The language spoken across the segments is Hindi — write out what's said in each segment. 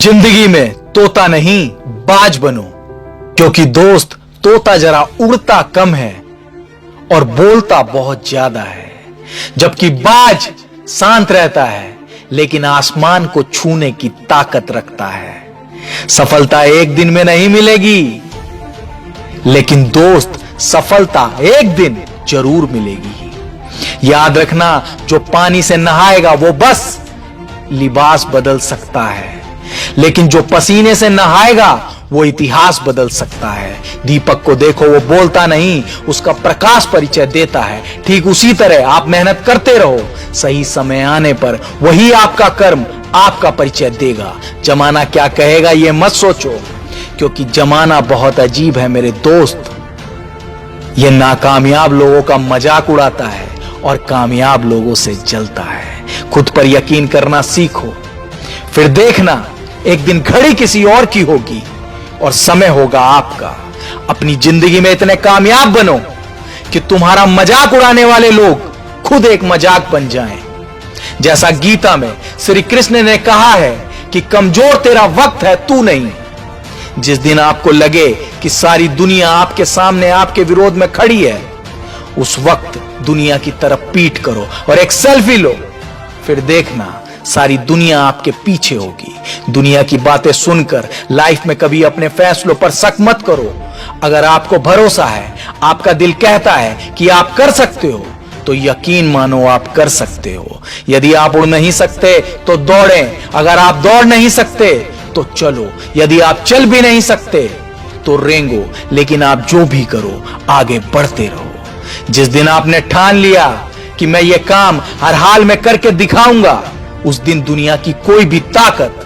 जिंदगी में तोता नहीं बाज बनो, क्योंकि दोस्त तोता जरा उड़ता कम है और बोलता बहुत ज्यादा है, जबकि बाज शांत रहता है लेकिन आसमान को छूने की ताकत रखता है। सफलता एक दिन में नहीं मिलेगी, लेकिन दोस्त सफलता एक दिन जरूर मिलेगी। याद रखना, जो पानी से नहाएगा वो बस लिबास बदल सकता है, लेकिन जो पसीने से नहाएगा वो इतिहास बदल सकता है। दीपक को देखो, वो बोलता नहीं, उसका प्रकाश परिचय देता है। ठीक उसी तरह आप मेहनत करते रहो, सही समय आने पर वही आपका कर्म आपका परिचय देगा। जमाना क्या कहेगा ये मत सोचो, क्योंकि जमाना बहुत अजीब है मेरे दोस्त। ये नाकामयाब लोगों का मजाक उड़ाता है और कामयाब लोगों से जलता है। खुद पर यकीन करना सीखो, फिर देखना एक दिन घड़ी किसी और की होगी और समय होगा आपका। अपनी जिंदगी में इतने कामयाब बनो कि तुम्हारा मजाक उड़ाने वाले लोग खुद एक मजाक बन जाएं। जैसा गीता में श्री कृष्ण ने कहा है कि कमजोर तेरा वक्त है, तू नहीं। जिस दिन आपको लगे कि सारी दुनिया आपके सामने आपके विरोध में खड़ी है, उस वक्त दुनिया की तरफ पीठ करो और एक सेल्फी लो। फिर देखना सारी दुनिया आपके पीछे होगी। दुनिया की बातें सुनकर लाइफ में कभी अपने फैसलों पर शक मत करो। अगर आपको भरोसा है, आपका दिल कहता है कि आप कर सकते हो, तो यकीन मानो आप कर सकते हो। यदि आप उड़ नहीं सकते तो दौड़ें, अगर आप दौड़ नहीं सकते तो चलो, यदि आप चल भी नहीं सकते तो रेंगो, लेकिन आप जो भी करो आगे बढ़ते रहो। जिस दिन आपने ठान लिया कि मैं ये काम हर हाल में करके दिखाऊंगा, उस दिन दुनिया की कोई भी ताकत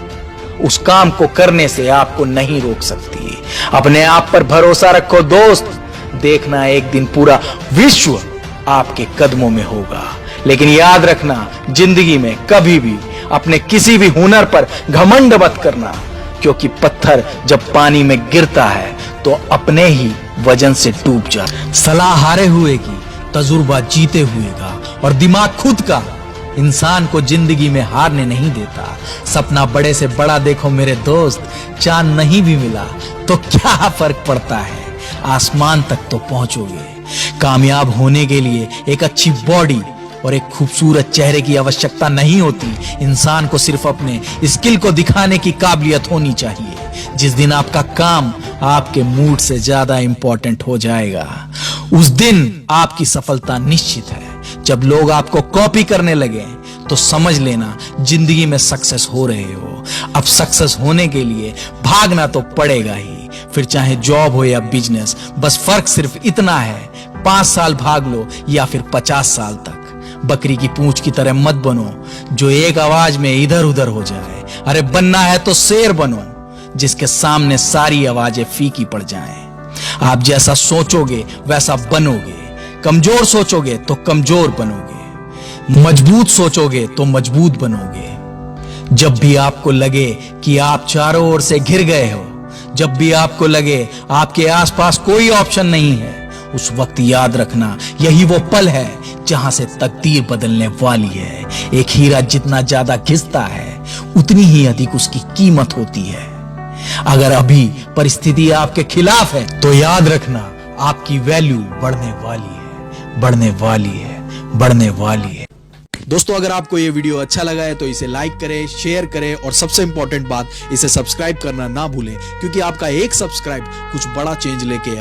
उस काम को करने से आपको नहीं रोक सकती। अपने आप पर भरोसा रखो दोस्त, देखना एक दिन पूरा विश्व आपके कदमों में होगा। लेकिन याद रखना, जिंदगी में कभी भी अपने किसी भी हुनर पर घमंड मत करना, क्योंकि पत्थर जब पानी में गिरता है तो अपने ही वजन से डूब जाता। सलाह हारे हुए की, तजुर्बा जीते हुए का, और दिमाग खुद का इंसान को जिंदगी में हारने नहीं देता। सपना बड़े से बड़ा देखो मेरे दोस्त, चांद नहीं भी मिला तो क्या फर्क पड़ता है, आसमान तक तो पहुंचोगे। कामयाब होने के लिए एक अच्छी बॉडी और एक खूबसूरत चेहरे की आवश्यकता नहीं होती। इंसान को सिर्फ अपने स्किल को दिखाने की काबिलियत होनी चाहिए। जिस दिन आपका काम आपके मूड से ज्यादा इंपॉर्टेंट हो जाएगा, उस दिन आपकी सफलता निश्चित है। जब लोग आपको कॉपी करने लगे तो समझ लेना जिंदगी में सक्सेस हो रहे हो। अब सक्सेस होने के लिए भागना तो पड़ेगा ही, फिर चाहे जॉब हो या बिजनेस। बस फर्क सिर्फ इतना है, 5 साल भाग लो या फिर 50 साल तक। बकरी की पूंछ की तरह मत बनो जो एक आवाज में इधर उधर हो जाए। अरे बनना है तो शेर बनो जिसके सामने सारी आवाजें फीकी पड़ जाएं। आप जैसा सोचोगे वैसा बनोगे। कमजोर सोचोगे तो कमजोर बनोगे, मजबूत सोचोगे तो मजबूत बनोगे। जब भी आपको लगे कि आप चारों ओर से घिर गए हो, जब भी आपको लगे आपके आसपास कोई ऑप्शन नहीं है, उस वक्त याद रखना यही वो पल है जहां से तकदीर बदलने वाली है। एक हीरा जितना ज्यादा घिसता है, उतनी ही अधिक उसकी कीमत होती है। अगर अभी परिस्थिति आपके खिलाफ है तो याद रखना आपकी वैल्यू बढ़ने वाली है, बढ़ने वाली है, बढ़ने वाली है। दोस्तों, अगर आपको ये वीडियो अच्छा लगा है तो इसे लाइक करें, शेयर करें और सबसे इंपॉर्टेंट बात, इसे सब्सक्राइब करना ना भूलें, क्योंकि आपका एक सब्सक्राइब कुछ बड़ा चेंज लेके